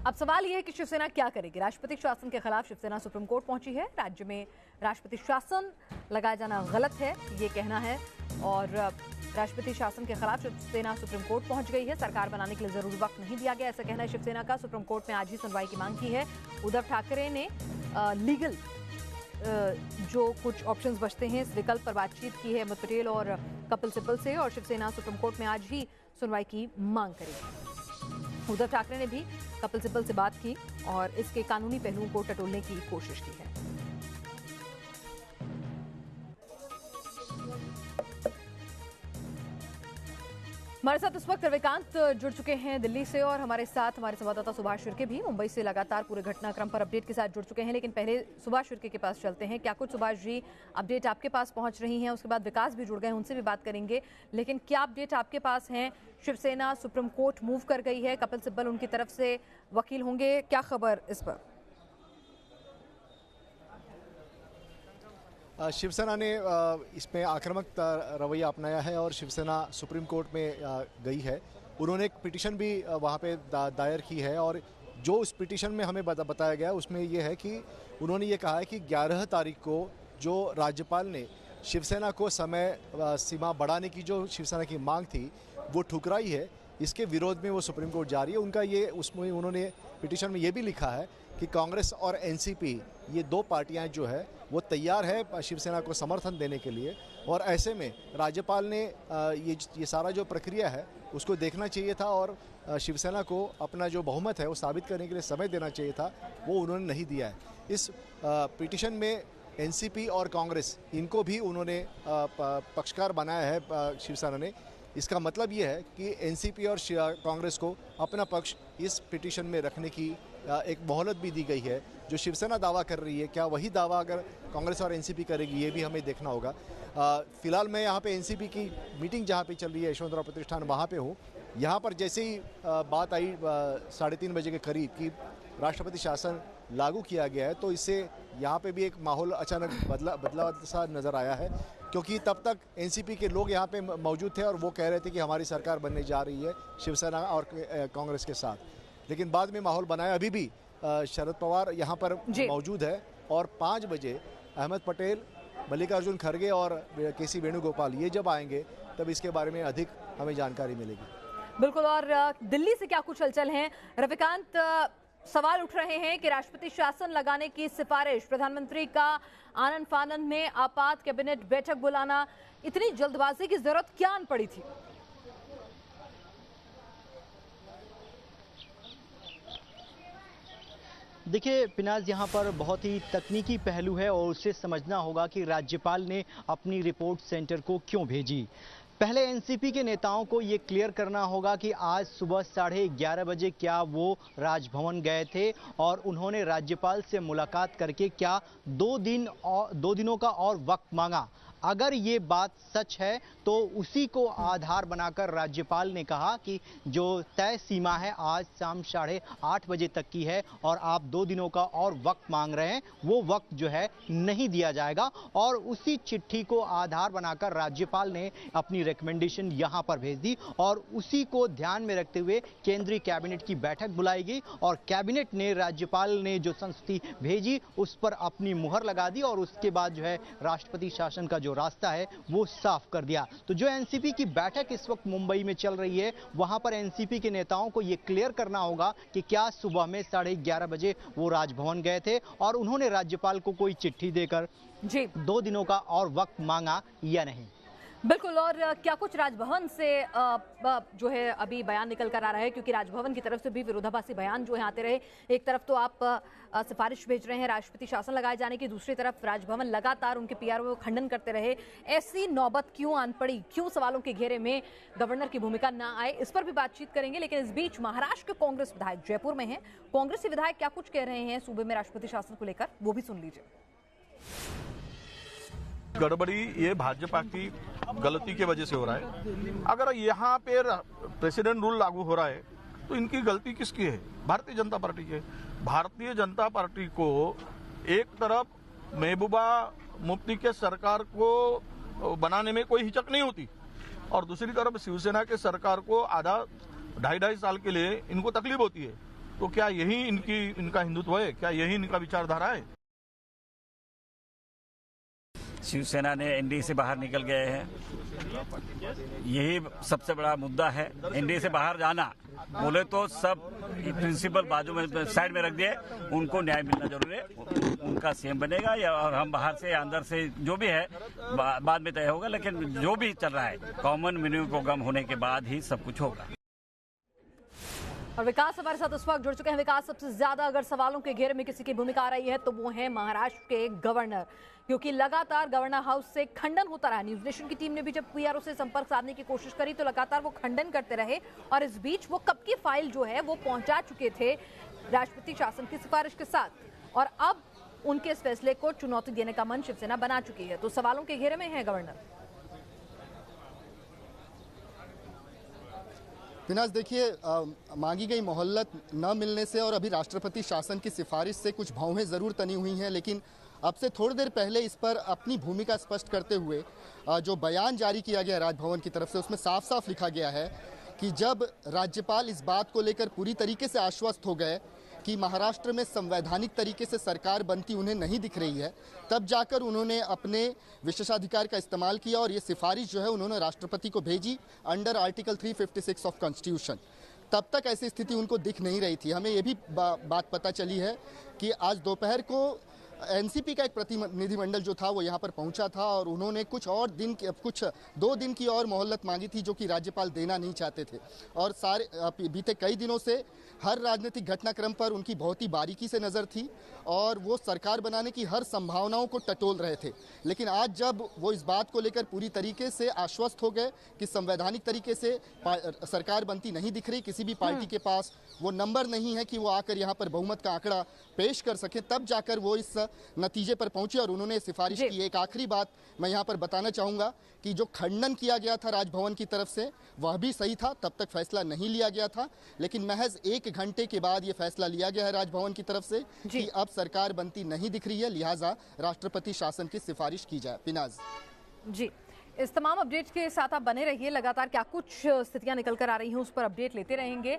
अब सवाल यह है कि शिवसेना क्या करेगी। राष्ट्रपति शासन के खिलाफ शिवसेना सुप्रीम कोर्ट पहुंची है। राज्य में राष्ट्रपति शासन लगाया जाना गलत है, ये कहना है, और राष्ट्रपति शासन के खिलाफ शिवसेना सुप्रीम कोर्ट पहुंच गई है। सरकार बनाने के लिए जरूरी वक्त नहीं दिया गया, ऐसा कहना है शिवसेना का। सुप्रीम कोर्ट में आज ही सुनवाई की मांग की है। उद्धव ठाकरे ने लीगल जो कुछ ऑप्शंस बचते हैं इस विकल्प पर बातचीत की है अहमद पटेल और कपिल सिब्बल से, और शिवसेना सुप्रीम कोर्ट में आज ही सुनवाई की मांग करेगी। उद्धव ठाकरे ने भी कपिल सिब्बल से बात की और इसके कानूनी पहलुओं को टटोलने की कोशिश की है। हमारे साथ इस वक्त रविकांत जुड़ चुके हैं दिल्ली से, और हमारे साथ हमारे संवाददाता सुभाष शिर्के भी मुंबई से लगातार पूरे घटनाक्रम पर अपडेट के साथ जुड़ चुके हैं। लेकिन पहले सुभाष शिर्के के पास चलते हैं। क्या कुछ सुभाष जी अपडेट आपके पास पहुंच रही हैं? उसके बाद विकास भी जुड़ गए हैं, उनसे भी बात करेंगे। लेकिन क्या अपडेट आपके पास हैं? शिवसेना सुप्रीम कोर्ट मूव कर गई है, कपिल सिब्बल उनकी तरफ से वकील होंगे, क्या खबर इस पर? शिवसेना ने इसमें आक्रामक रवैया अपनाया है और शिवसेना सुप्रीम कोर्ट में गई है। उन्होंने एक पिटीशन भी वहाँ पे दायर की है, और जो उस पिटीशन में हमें बताया गया उसमें ये है कि उन्होंने ये कहा है कि 11 तारीख को जो राज्यपाल ने शिवसेना को समय सीमा बढ़ाने की जो शिवसेना की मांग थी वो ठुकराई है, इसके विरोध में वो सुप्रीम कोर्ट जा रही है। उनका ये उसमें उन्होंने पिटीशन में ये भी लिखा है कि कांग्रेस और एनसीपी ये दो पार्टियां जो है वो तैयार है शिवसेना को समर्थन देने के लिए, और ऐसे में राज्यपाल ने ये सारा जो प्रक्रिया है उसको देखना चाहिए था और शिवसेना को अपना जो बहुमत है वो साबित करने के लिए समय देना चाहिए था, वो उन्होंने नहीं दिया है। इस पिटीशन में एनसीपी और कांग्रेस इनको भी उन्होंने पक्षकार बनाया है शिवसेना ने। इसका मतलब ये है कि एनसीपी और कांग्रेस को अपना पक्ष इस पिटीशन में रखने की एक मोहलत भी दी गई है। जो शिवसेना दावा कर रही है, क्या वही दावा अगर कांग्रेस और एनसीपी करेगी, ये भी हमें देखना होगा। फिलहाल मैं यहाँ पे एनसीपी की मीटिंग जहाँ पे चल रही है यशवंतराव प्रतिष्ठान, वहाँ पे हूँ। यहाँ पर जैसे ही बात आई 3:30 बजे के करीब कि राष्ट्रपति शासन लागू किया गया है, तो इससे यहाँ पे भी एक माहौल अचानक बदला सा नज़र आया है, क्योंकि तब तक एनसीपी के लोग यहाँ पे मौजूद थे और वो कह रहे थे कि हमारी सरकार बनने जा रही है शिवसेना और कांग्रेस के साथ। लेकिन बाद में माहौल बनाया। अभी भी शरद पवार यहाँ पर मौजूद है, और 5 बजे अहमद पटेल, मल्लिकार्जुन खड़गे और केसी वेणुगोपाल ये जब आएंगे तब इसके बारे में अधिक हमें जानकारी मिलेगी। बिल्कुल। और दिल्ली से क्या कुछ हलचल है रविकांत? सवाल उठ रहे हैं कि राष्ट्रपति शासन लगाने की सिफारिश, प्रधानमंत्री का आनन फानन में आपात कैबिनेट बैठक बुलाना, इतनी जल्दबाजी की जरूरत क्या आन पड़ी थी? देखिए पिनाज, यहाँ पर बहुत ही तकनीकी पहलू है और उसे समझना होगा कि राज्यपाल ने अपनी रिपोर्ट सेंटर को क्यों भेजी। पहले एनसीपी के नेताओं को ये क्लियर करना होगा कि आज सुबह 11:30 बजे क्या वो राजभवन गए थे और उन्होंने राज्यपाल से मुलाकात करके क्या 2 दिनों का और वक्त मांगा। अगर ये बात सच है तो उसी को आधार बनाकर राज्यपाल ने कहा कि जो तय सीमा है आज शाम 8:30 बजे तक की है और आप 2 दिनों का और वक्त मांग रहे हैं, वो वक्त जो है नहीं दिया जाएगा। और उसी चिट्ठी को आधार बनाकर राज्यपाल ने अपनी रिकमेंडेशन यहां पर भेज दी और उसी को ध्यान में रखते हुए केंद्रीय कैबिनेट की बैठक बुलाई गई और कैबिनेट ने राज्यपाल ने जो संस्तुति भेजी उस पर अपनी मुहर लगा दी और उसके बाद जो है राष्ट्रपति शासन का जो रास्ता है वो साफ कर दिया। तो जो एनसीपी की बैठक इस वक्त मुंबई में चल रही है, वहां पर एनसीपी के नेताओं को यह क्लियर करना होगा कि क्या सुबह में 11:30 बजे वो राजभवन गए थे और उन्होंने राज्यपाल को कोई चिट्ठी देकर 2 दिनों का और वक्त मांगा या नहीं। बिल्कुल। और क्या कुछ राजभवन से जो है अभी बयान निकल कर आ रहा है, क्योंकि राजभवन की तरफ से भी विरोधाभासी बयान जो है आते रहे। एक तरफ तो आप सिफारिश भेज रहे हैं राष्ट्रपति शासन लगाए जाने की, दूसरी तरफ राजभवन लगातार उनके पीआरओ को खंडन करते रहे। ऐसी नौबत क्यों आन पड़ी? क्यों सवालों के घेरे में गवर्नर की भूमिका ना आए? इस पर भी बातचीत करेंगे। लेकिन इस बीच महाराष्ट्र के कांग्रेस विधायक जयपुर में हैं। कांग्रेसी विधायक क्या कुछ कह रहे हैं सूबे में राष्ट्रपति शासन को लेकर, वो भी सुन लीजिए। गड़बड़ी ये भाजपा की गलती की वजह से हो रहा है। अगर यहाँ पे प्रेसिडेंट रूल लागू हो रहा है तो इनकी गलती किसकी है? भारतीय जनता पार्टी की है। भारतीय जनता पार्टी को एक तरफ महबूबा मुफ्ती के सरकार को बनाने में कोई हिचक नहीं होती और दूसरी तरफ शिवसेना के सरकार को 2.5 साल के लिए इनको तकलीफ होती है। तो क्या यही इनका हिंदुत्व है? क्या यही इनका विचारधारा है? शिवसेना ने एनडीए से बाहर निकल गए हैं, यही सबसे बड़ा मुद्दा है। एनडीए से बाहर जाना बोले तो सब प्रिंसिपल बाजू में साइड में रख दिए, उनको न्याय मिलना जरूरी है। उनका सीएम बनेगा या और हम बाहर से या अंदर से जो भी है बाद में तय होगा, लेकिन जो भी चल रहा है कॉमन मिनिमम को गम होने के बाद ही सब कुछ होगा। और विकास हमारे साथ इस वक्त जुड़ चुके हैं। विकास, सबसे ज्यादा अगर सवालों के घेरे में किसी की भूमिका आ रही है तो वो है महाराष्ट्र के गवर्नर, क्योंकि लगातार गवर्नर हाउस से खंडन होता रहा। न्यूज नेशन की टीम ने भी जब पीआरओ से संपर्क साधने की कोशिश करी तो लगातार वो खंडन करते रहे, और इस बीच वो कब की फाइल जो है वो पहुंचा चुके थे राष्ट्रपति शासन की सिफारिश के साथ, और अब उनके इस फैसले को चुनौती देने का मन शिवसेना बना चुकी है। तो सवालों के घेरे में है गवर्नर। पिनाज, देखिए, मांगी गई मोहलत न मिलने से और अभी राष्ट्रपति शासन की सिफारिश से कुछ भौहें जरूर तनी हुई हैं, लेकिन अब से थोड़ी देर पहले इस पर अपनी भूमिका स्पष्ट करते हुए जो बयान जारी किया गया राजभवन की तरफ से, उसमें साफ साफ लिखा गया है कि जब राज्यपाल इस बात को लेकर पूरी तरीके से आश्वस्त हो गए कि महाराष्ट्र में संवैधानिक तरीके से सरकार बनती उन्हें नहीं दिख रही है, तब जाकर उन्होंने अपने विशेषाधिकार का इस्तेमाल किया और ये सिफारिश जो है उन्होंने राष्ट्रपति को भेजी अंडर आर्टिकल 356 ऑफ कॉन्स्टिट्यूशन। तब तक ऐसी स्थिति उनको दिख नहीं रही थी। हमें ये भी बात पता चली है कि आज दोपहर को एनसीपी का एक प्रतिनिधिमंडल जो था वो यहाँ पर पहुंचा था और उन्होंने कुछ 2 दिन की और मोहलत मांगी थी, जो कि राज्यपाल देना नहीं चाहते थे। और बीते कई दिनों से हर राजनीतिक घटनाक्रम पर उनकी बहुत ही बारीकी से नज़र थी और वो सरकार बनाने की हर संभावनाओं को टटोल रहे थे। लेकिन आज जब वो इस बात को लेकर पूरी तरीके से आश्वस्त हो गए कि संवैधानिक तरीके से सरकार बनती नहीं दिख रही, किसी भी पार्टी के पास वो नंबर नहीं है कि वो आकर यहाँ पर बहुमत का आंकड़ा पेश कर सके, तब जाकर वो इस नतीजे पर पहुंचे और उन्होंने सिफारिश की। एक आखिरी बात मैं यहाँ पर बताना चाहूँगा कि जो खंडन किया गया था राजभवन की तरफ से वह भी सही था, तब तक फैसला नहीं लिया गया था, लेकिन महज 1 घंटे के बाद ये फैसला लिया गया है राजभवन की तरफ से कि अब सरकार बनती नहीं दिख रही है, लिहाजा राष्ट्रपति शासन की सिफारिश की जाए। पिनाज जी, इस तमाम अपडेट्स के साथ आप बने रहिए, लगातार क्या कुछ स्थितियां निकल कर आ रही हैं उस पर अपडेट लेते रहेंगे।